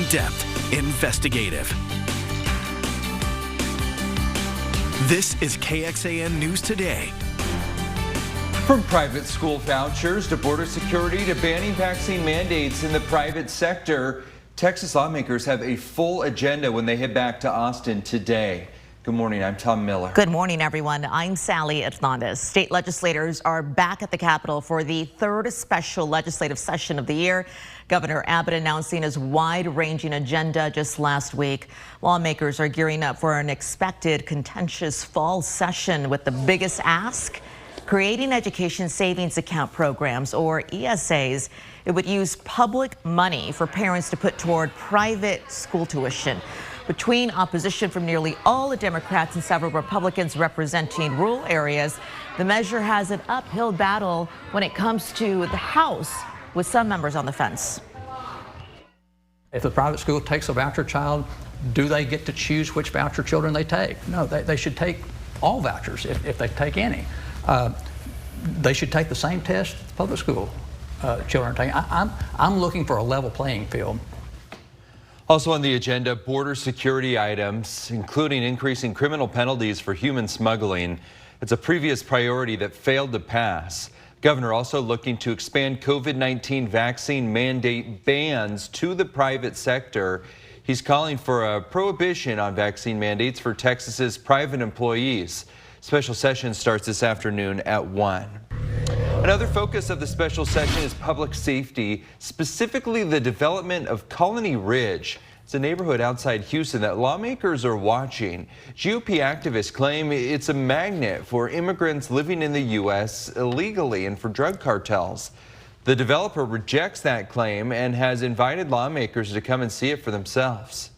in-depth, investigative. This is KXAN News Today. From private school vouchers to border security to banning vaccine mandates in the private sector, Texas lawmakers have a full agenda when they head back to Austin today. Good morning, I'm Tom Miller. Good morning, everyone. I'm Sally Atlantis. State legislators are back at the Capitol for the third special legislative session of the year. Governor Abbott announcing his wide-ranging agenda just last week. Lawmakers are gearing up for an expected contentious fall session with the biggest ask: creating education savings account programs, or ESAs. It would use public money for parents to put toward private school tuition. Between opposition from nearly all the Democrats and several Republicans representing rural areas, the measure has an uphill battle when it comes to the House, with some members on the fence. If the private school takes a voucher child, do they get to choose which voucher children they take? No, they should take all vouchers if they take any. They should take the same test public school children take. I'm looking for a level playing field. Also on the agenda, border security items, including increasing criminal penalties for human smuggling. It's a previous priority that failed to pass. Governor also looking to expand COVID-19 vaccine mandate bans to the private sector. He's calling for a prohibition on vaccine mandates for Texas's private employees. Special session starts this afternoon at 1. Another focus of the special session is public safety, specifically the development of Colony Ridge. It's a neighborhood outside Houston that lawmakers are watching. GOP activists claim it's a magnet for immigrants living in the U.S. illegally and for drug cartels. The developer rejects that claim and has invited lawmakers to come and see it for themselves.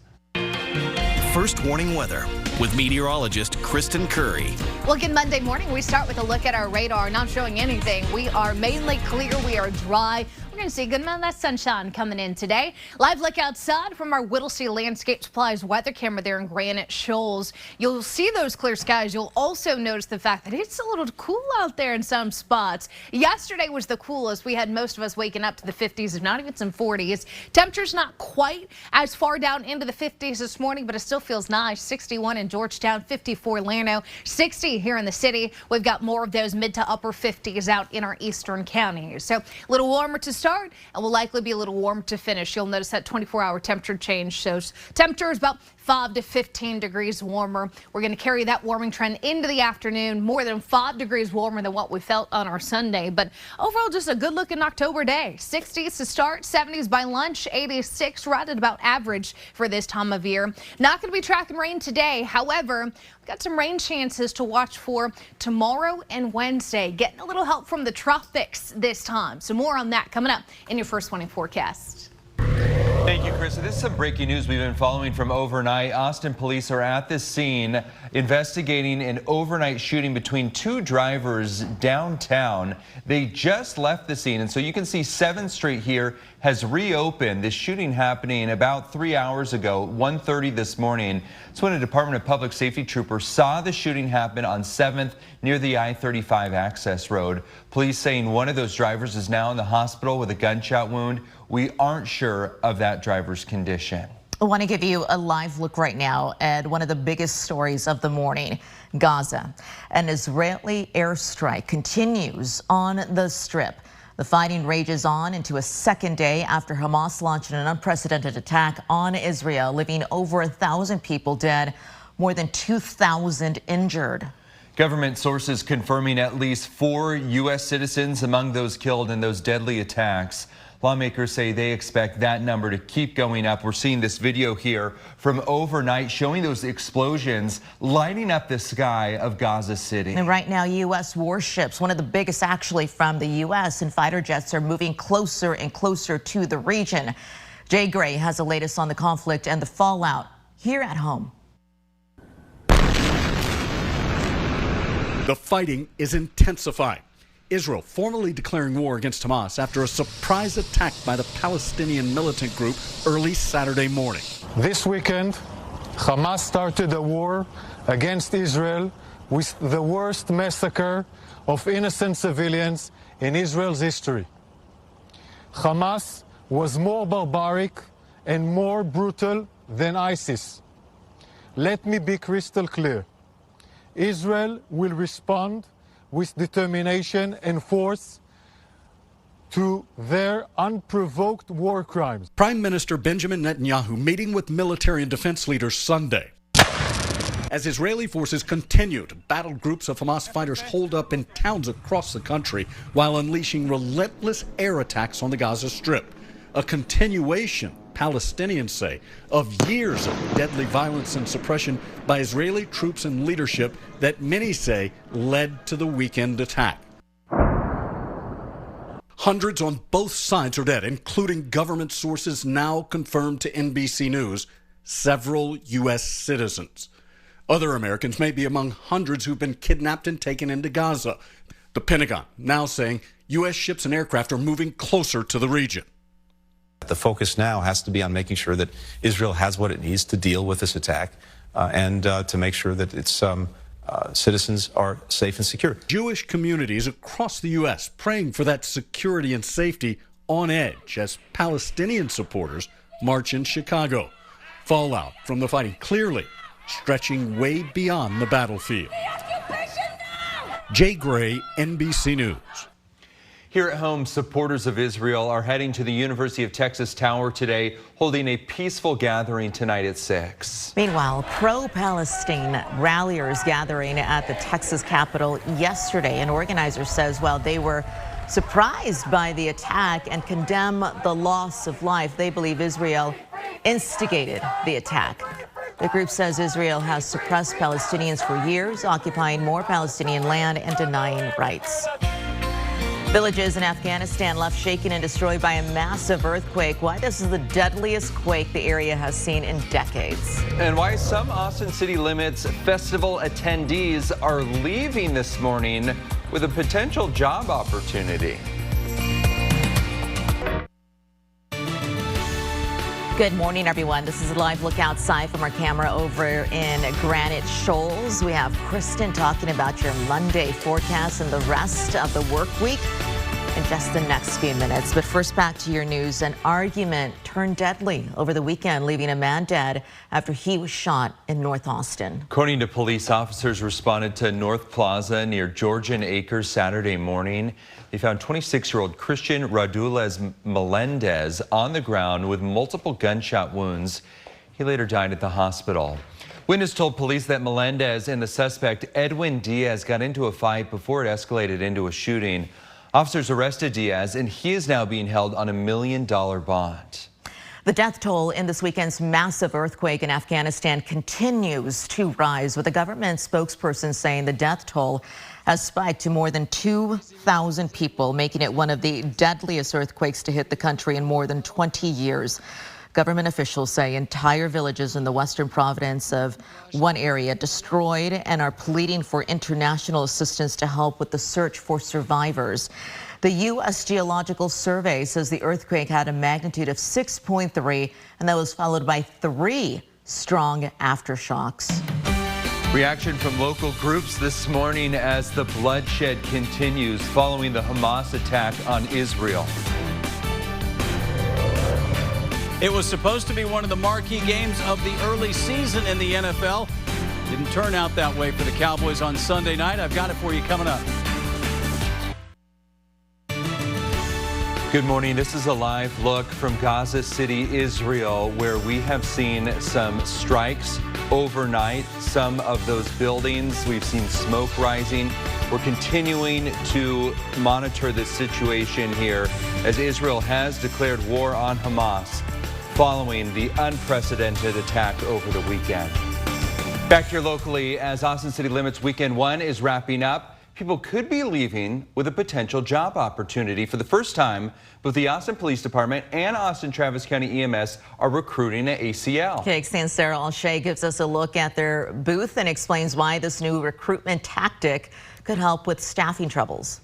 First warning weather with meteorologist Kristen Curry. Well, good Monday morning. We start with a look at our radar. Not showing anything. We are mainly clear. We are dry. We're going to see a good amount of that sunshine coming in today. Live look outside from our Whittlesey Landscape Supplies weather camera there in Granite Shoals. You'll see those clear skies. You'll also notice the fact that it's a little cool out there in some spots. Yesterday was the coolest. We had most of us waking up to the 50s, if not even some 40s. Temperatures not quite as far down into the 50s this morning, but it still feels nice. 61 in Georgetown, 54 Lerno, 60 here in the city. We've got more of those mid to upper 50s out in our eastern counties. So a little warmer to start and will likely be a little warmer to finish. You'll notice that 24-hour temperature change shows temperature is about 5 to 15 degrees warmer. We're going to carry that warming trend into the afternoon, more than 5 degrees warmer than what we felt on our Sunday. But overall, just a good looking October day. 60s to start, 70s by lunch, 86 right at about average for this time of year. Not going to be tracking rain today. However, we've got some rain chances to watch for tomorrow and Wednesday. Getting a little help from the tropics this time. So more on that coming up in your First Warning forecast. Thank you, Chris. This is some breaking news we've been following from overnight. Austin police are at the scene investigating an overnight shooting between two drivers downtown. They just left the scene, and so you can see 7th Street here has reopened. This shooting happening about 3 hours ago, 1:30 this morning. It's when a Department of Public Safety trooper saw the shooting happen on 7th near the I-35 access road. Police saying one of those drivers is now in the hospital with a gunshot wound. We aren't sure of that driver's condition. I want to give you a live look right now at one of the biggest stories of the morning. Gaza. An Israeli airstrike continues on the Strip. The fighting rages on into a second day after Hamas launched an unprecedented attack on Israel, leaving over 1,000 people dead, more than 2,000 injured. Government sources confirming at least 4 U.S. citizens among those killed in those deadly attacks. Lawmakers say they expect that number to keep going up. We're seeing this video here from overnight showing those explosions lighting up the sky of Gaza City. And right now, U.S. warships, one of the biggest actually from the U.S., and fighter jets are moving closer and closer to the region. Jay Gray has the latest on the conflict and the fallout here at home. The fighting is intensifying. Israel formally declaring war against Hamas after a surprise attack by the Palestinian militant group early Saturday morning. This weekend, Hamas started a war against Israel with the worst massacre of innocent civilians in Israel's history. Hamas was more barbaric and more brutal than ISIS. Let me be crystal clear. Israel will respond with determination and force to their unprovoked war crimes. Prime Minister Benjamin Netanyahu meeting with military and defense leaders Sunday. As Israeli forces continue to battle groups of Hamas fighters holed up in towns across the country while unleashing relentless air attacks on the Gaza Strip. A continuation, Palestinians say, of years of deadly violence and suppression by Israeli troops and leadership that many say led to the weekend attack. Hundreds on both sides are dead, including government sources now confirmed to NBC News, several U.S. citizens. Other Americans may be among hundreds who've been kidnapped and taken into Gaza. The Pentagon now saying U.S. ships and aircraft are moving closer to the region. The focus now has to be on making sure that Israel has what it needs to deal with this attack and to make sure that its citizens are safe and secure. Jewish communities across the U.S. praying for that security and safety on edge as Palestinian supporters march in Chicago. Fallout from the fighting clearly stretching way beyond the battlefield. Jay Gray, NBC News. Here at home, supporters of Israel are heading to the University of Texas Tower today, holding a peaceful gathering tonight at 6. Meanwhile, pro-Palestine ralliers gathering at the Texas Capitol yesterday. An organizer says while they were surprised by the attack and condemn the loss of life, they believe Israel instigated the attack. The group says Israel has suppressed Palestinians for years, occupying more Palestinian land and denying rights. Villages in Afghanistan left shaken and destroyed by a massive earthquake. Why this is the deadliest quake the area has seen in decades. And why some Austin City Limits Festival attendees are leaving this morning with a potential job opportunity. Good morning, everyone. This is a live look outside from our camera over in Granite Shoals. We have Kristen talking about your Monday forecast and the rest of the work week in just the next few minutes. But first, back to your news. An argument turned deadly over the weekend, leaving a man dead after he was shot in North Austin. According to police, officers responded to North Plaza near Georgian Acres Saturday morning. They found 26-year-old Christian Radules Melendez on the ground with multiple gunshot wounds. He later died at the hospital. Witness told police that Melendez and the suspect, Edwin Diaz, got into a fight before it escalated into a shooting. Officers arrested Diaz, and he is now being held on $1 million bond. The death toll in this weekend's massive earthquake in Afghanistan continues to rise, with a government spokesperson saying the death toll has spiked to more than 2,000 people, making it one of the deadliest earthquakes to hit the country in more than 20 years. Government officials say entire villages in the western province of one area destroyed and are pleading for international assistance to help with the search for survivors. The U.S. Geological Survey says the earthquake had a magnitude of 6.3, and that was followed by 3 strong aftershocks. Reaction from local groups this morning as the bloodshed continues following the Hamas attack on Israel. It was supposed to be one of the marquee games of the early season in the NFL. Didn't turn out that way for the Cowboys on Sunday night. I've got it for you coming up. Good morning. This is a live look from Gaza City, Israel, where we have seen some strikes overnight. Some of those buildings, we've seen smoke rising. We're continuing to monitor this situation here as Israel has declared war on Hamas following the unprecedented attack over the weekend. Back here locally, as Austin City Limits Weekend 1 is wrapping up, people could be leaving with a potential job opportunity. For the first time, both the Austin Police Department and Austin Travis County EMS are recruiting at ACL. KXAN Sarah Alshay gives us a look at their booth and explains why this new recruitment tactic could help with staffing troubles.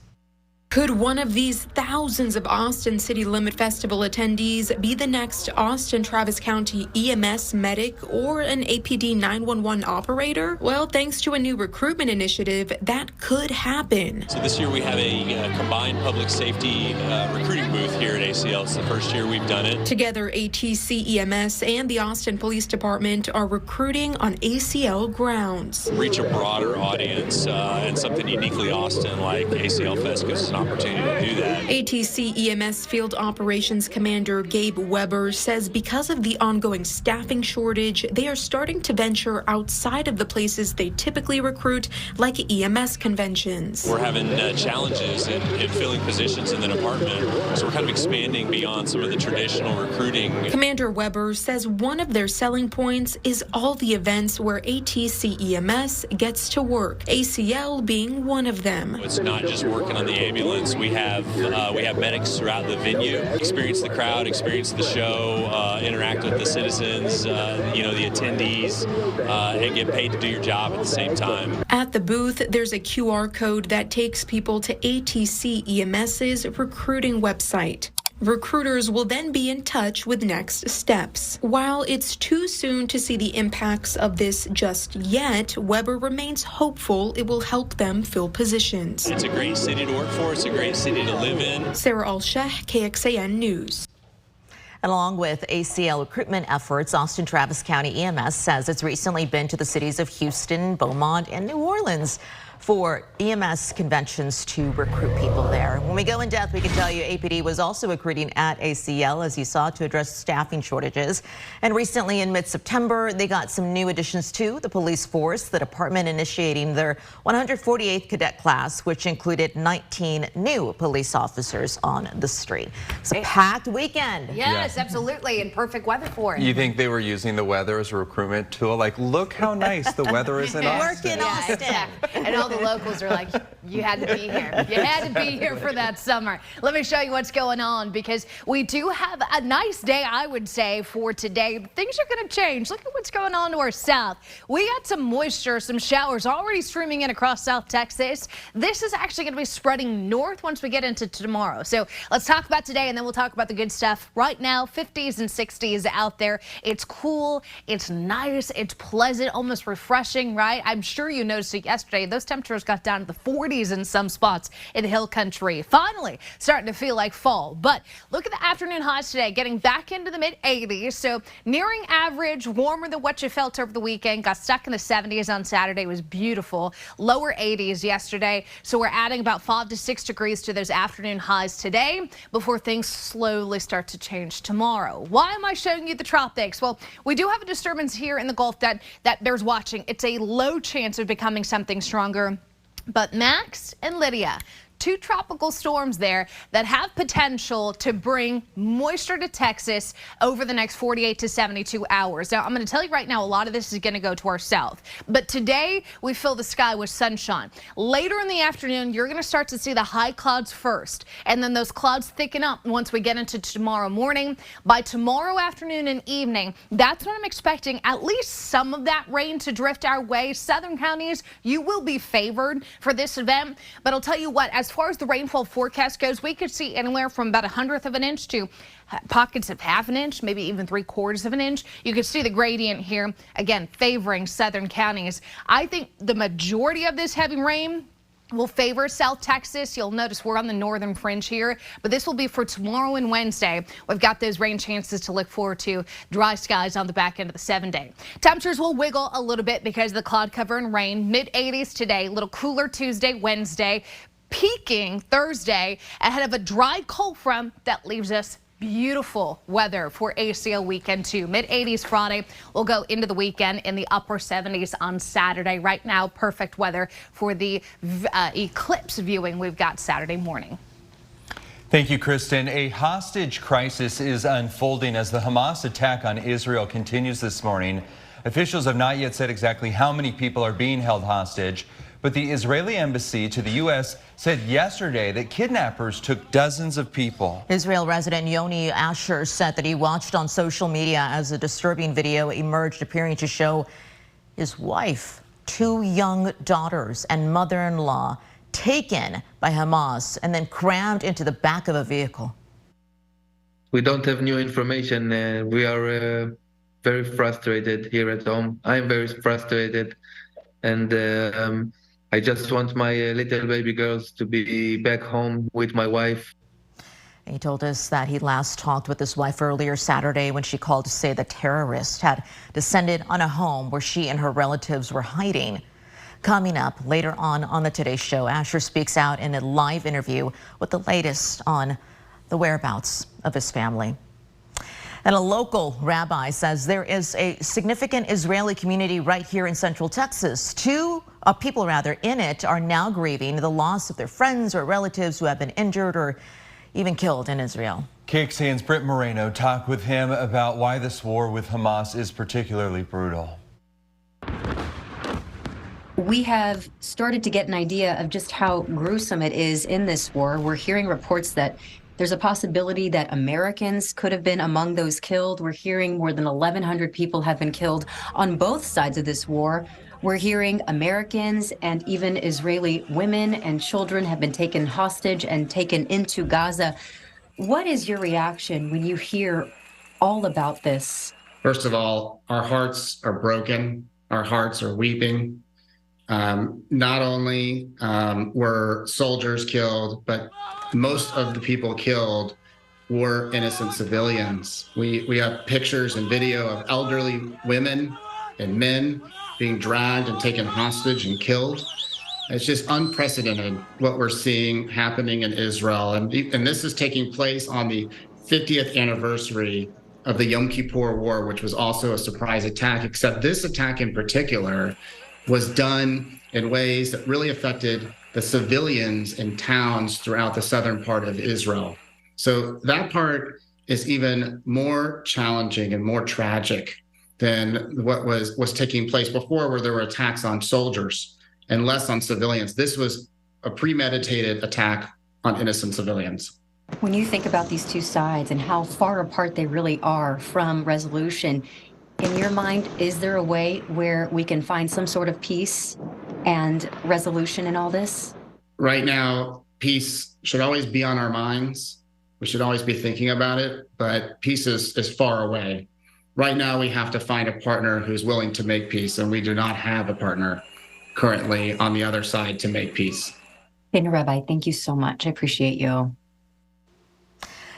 Could one of these thousands of Austin City Limit Festival attendees be the next Austin Travis County EMS medic or an APD 911 operator? Well, thanks to a new recruitment initiative, that could happen. So this year we have a combined public safety recruiting booth here at ACL. It's the first year we've done it. Together, ATC EMS and the Austin Police Department are recruiting on ACL grounds. Reach a broader audience and something uniquely Austin like ACL Fest gives us an opportunity to do that. ATC EMS Field Operations Commander Gabe Weber says because of the ongoing staffing shortage, they are starting to venture outside of the places they typically recruit, like EMS conventions. We're having challenges in filling positions in the department, so we're kind of expanding beyond some of the traditional recruiting. Commander Weber says one of their selling points is all the events where ATC EMS gets to work, ACL being one of them. It's not just working on the ambulance. We have medics throughout the venue, experience the crowd, experience the show, interact with the citizens, the attendees, and get paid to do your job at the same time. At the booth, there's a QR code that takes people to ATC EMS's recruiting website. Recruiters will then be in touch with next steps. While it's too soon to see the impacts of this just yet, Weber remains hopeful it will help them fill positions. It's a great city to work for. It's a great city to live in. Sarah Alsheh, KXAN News. Along with ACL recruitment efforts, Austin Travis County EMS says it's recently been to the cities of Houston, Beaumont, and New Orleans for EMS conventions to recruit people there. When we go in depth, we can tell you APD was also recruiting at ACL, as you saw, to address staffing shortages. And recently in mid-September, they got some new additions to the police force, the department initiating their 148th cadet class, which included 19 new police officers on the street. It's a packed weekend. Yes, absolutely, and perfect weather for it. You think they were using the weather as a recruitment tool? Like, look how nice the weather is in Austin. Work in Austin. Exactly. And all the locals are like, you had to be here. You had to be here for that summer. Let me show you what's going on, because we do have a nice day, I would say, for today. Things are going to change. Look at what's going on to our south. We got some moisture, some showers already streaming in across South Texas. This is actually going to be spreading north once we get into tomorrow. So let's talk about today, and then we'll talk about the good stuff. Right now, 50s and 60s out there. It's cool. It's nice. It's pleasant, almost refreshing, right? I'm sure you noticed it yesterday. Those temperatures got down to the 40s in some spots in the hill country. Finally starting to feel like fall. But look at the afternoon highs today, getting back into the mid-80s. So nearing average, warmer than what you felt over the weekend. Got stuck in the 70s on Saturday. It was beautiful. Lower 80s yesterday. So we're adding about 5 to 6 degrees to those afternoon highs today before things slowly start to change tomorrow. Why am I showing you the tropics? Well, we do have a disturbance here in the Gulf that bears watching. It's a low chance of becoming something stronger. But Max and Lydia, two tropical storms there that have potential to bring moisture to Texas over the next 48 to 72 hours. Now, I'm going to tell you right now, a lot of this is going to go to our south. But today, we fill the sky with sunshine. Later in the afternoon, you're going to start to see the high clouds first. And then those clouds thicken up once we get into tomorrow morning. By tomorrow afternoon and evening, that's when I'm expecting at least some of that rain to drift our way. Southern counties, you will be favored for this event. But I'll tell you what, as far as the rainfall forecast goes, we could see anywhere from about 1/100 of an inch to pockets of 1/2 an inch, maybe even 3/4 of an inch. You can see the gradient here, again, favoring southern counties. I think the majority of this heavy rain will favor South Texas. You'll notice we're on the northern fringe here, but this will be for tomorrow and Wednesday. We've got those rain chances to look forward to. Dry skies on the back end of the 7-day. Temperatures will wiggle a little bit because of the cloud cover and rain. Mid-80s today, a little cooler Tuesday, Wednesday, peaking Thursday ahead of a dry cold front that leaves us beautiful weather for ACL weekend 2. Mid-80s Friday. We'll go into the weekend in the upper 70s on Saturday. Right now, perfect weather for the eclipse viewing we've got Saturday morning. Thank you, Kristen. A hostage crisis is unfolding as the Hamas attack on Israel continues this morning. Officials have not yet said exactly how many people are being held hostage, but the Israeli embassy to the U.S. said yesterday that kidnappers took dozens of people. Israel resident Yoni Asher said that he watched on social media as a disturbing video emerged appearing to show his wife, 2 young daughters, and mother-in-law taken by Hamas and then crammed into the back of a vehicle. We don't have new information. We are very frustrated here at home. I'm very frustrated, and I just want my little baby girls to be back home with my wife. He told us that he last talked with his wife earlier Saturday when she called to say the terrorists had descended on a home where she and her relatives were hiding. Coming up later on the Today Show, Asher speaks out in a live interview with the latest on the whereabouts of his family. And a local rabbi says there is a significant Israeli community right here in Central Texas. Two people in it are now grieving the loss of their friends or relatives who have been injured or even killed in Israel. KXAN's Britt Moreno talked with him about why this war with Hamas is particularly brutal. We have started to get an idea of just how gruesome it is in this war. We're hearing reports that there's a possibility that Americans could have been among those killed. We're hearing more than 1,100 people have been killed on both sides of this war. We're hearing Americans and even Israeli women and children have been taken hostage and taken into Gaza. What is your reaction when you hear all about this? First of all, our hearts are broken. Our hearts are weeping. Not only were soldiers killed, but most of the people killed were innocent civilians. We have pictures and video of elderly women and men being dragged and taken hostage and killed. It's just unprecedented what we're seeing happening in Israel. And this is taking place on the 50th anniversary of the Yom Kippur War, which was also a surprise attack, except this attack in particular was done in ways that really affected the civilians in towns throughout the southern part of Israel. So that part is even more challenging and more tragic than what was taking place before, where there were attacks on soldiers and less on civilians. This was a premeditated attack on innocent civilians. When you think about these two sides and how far apart they really are from resolution, in your mind, is there a way where we can find some sort of peace and resolution in all this? Right now, peace should always be on our minds. We should always be thinking about it, but peace is far away. Right now, we have to find a partner who's willing to make peace, and we do not have a partner currently on the other side to make peace. Rabbi, thank you so much. I appreciate you.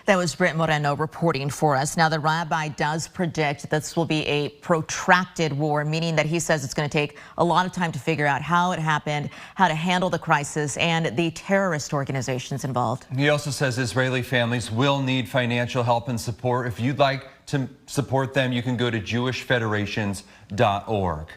That was Britt Moreno reporting for us. Now, the rabbi does predict this will be a protracted war, meaning that he says it's going to take a lot of time to figure out how it happened, how to handle the crisis, and the terrorist organizations involved. He also says Israeli families will need financial help and support. If you'd like to support them, you can go to jewishfederations.org.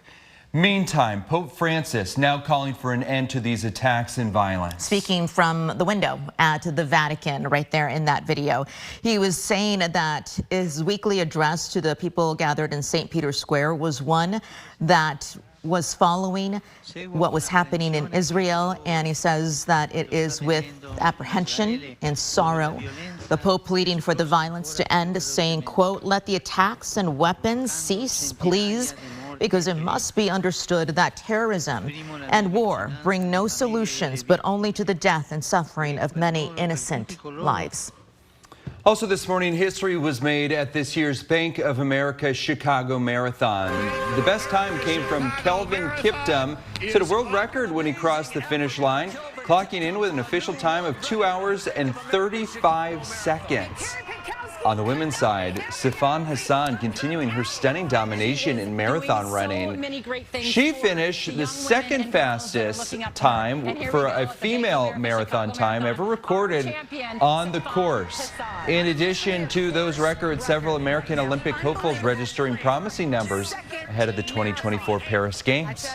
Meantime, Pope Francis now calling for an end to these attacks and violence. Speaking from the window at the Vatican, right there in that video, he was saying that his weekly address to the people gathered in St. Peter's Square was one that was following what was happening in Israel, and he says that it is with apprehension and sorrow. The Pope pleading for the violence to end, saying, quote, "Let the attacks and weapons cease, please, because it must be understood that terrorism and war bring no solutions, but only to the death and suffering of many innocent lives." Also this morning, history was made at this year's Bank of America Chicago Marathon. The best time came from Kelvin Kiptum. He set a world record when he crossed the finish line, clocking in with an official time of 2 hours and 35 seconds. On the women's side, Sifan Hassan continuing her stunning domination in marathon running. She finished the second fastest time for a female marathon time ever recorded on the course. In addition to those records, several American Olympic hopefuls registering promising numbers ahead of the 2024 Paris Games.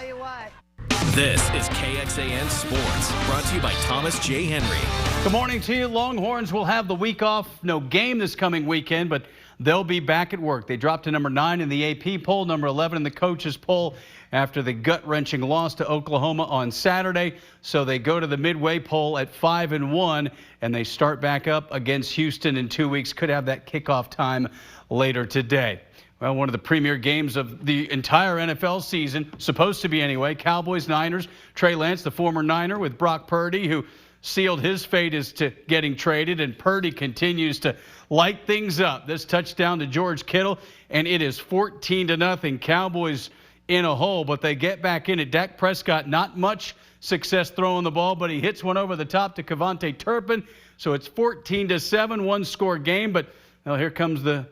This is KXAN Sports, brought to you by Thomas J. Henry. Good morning to you. Longhorns will have the week off. No game this coming weekend, but they'll be back at work. They dropped to number 9 in the AP poll, number 11 in the coaches poll after the gut-wrenching loss to Oklahoma on Saturday. So they go to the midway poll at 5-1, and they start back up against Houston in 2 weeks. Could have that kickoff time later today. Well, one of the premier games of the entire NFL season, supposed to be anyway. Cowboys-Niners. Trey Lance, the former Niner, with Brock Purdy, who sealed his fate as to getting traded, and Purdy continues to light things up. This touchdown to George Kittle, and it is 14-0. Cowboys in a hole, but they get back in it. Dak Prescott, not much success throwing the ball, but he hits one over the top to Kevontae Turpin. So it's 14-7, one-score game. But now here comes the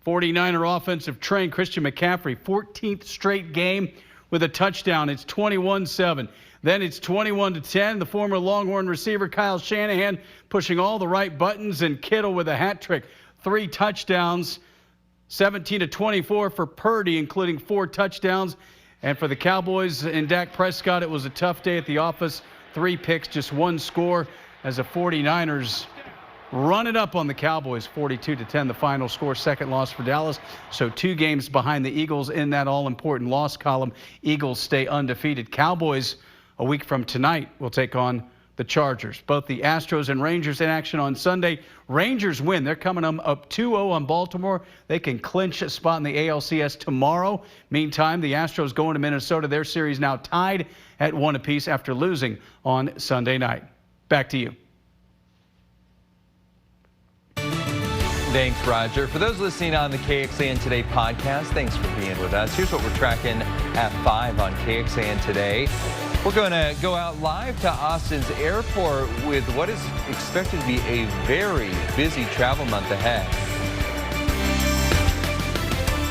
49er offensive train, Christian McCaffrey, 14th straight game with a touchdown. It's 21-7. Then it's 21-10. The former Longhorn receiver Kyle Shanahan pushing all the right buttons, and Kittle with a hat trick. 3 touchdowns, 17-24 for Purdy, including 4 touchdowns. And for the Cowboys and Dak Prescott, it was a tough day at the office. 3 picks, just 1 score, as the 49ers run it up on the Cowboys. 42-10, the final score. Second loss for Dallas. So 2 games behind the Eagles in that all-important loss column. Eagles stay undefeated. Cowboys, a week from tonight, will take on the Chargers. Both the Astros and Rangers in action on Sunday. Rangers win. They're coming up 2-0 on Baltimore. They can clinch a spot in the ALCS tomorrow. Meantime, the Astros going to Minnesota. Their series now tied at 1 apiece after losing on Sunday night. Back to you. Thanks, Roger. For those listening on the KXAN Today podcast, thanks for being with us. Here's what we're tracking at 5 on KXAN Today. We're going to go out live to Austin's airport with what is expected to be a very busy travel month ahead.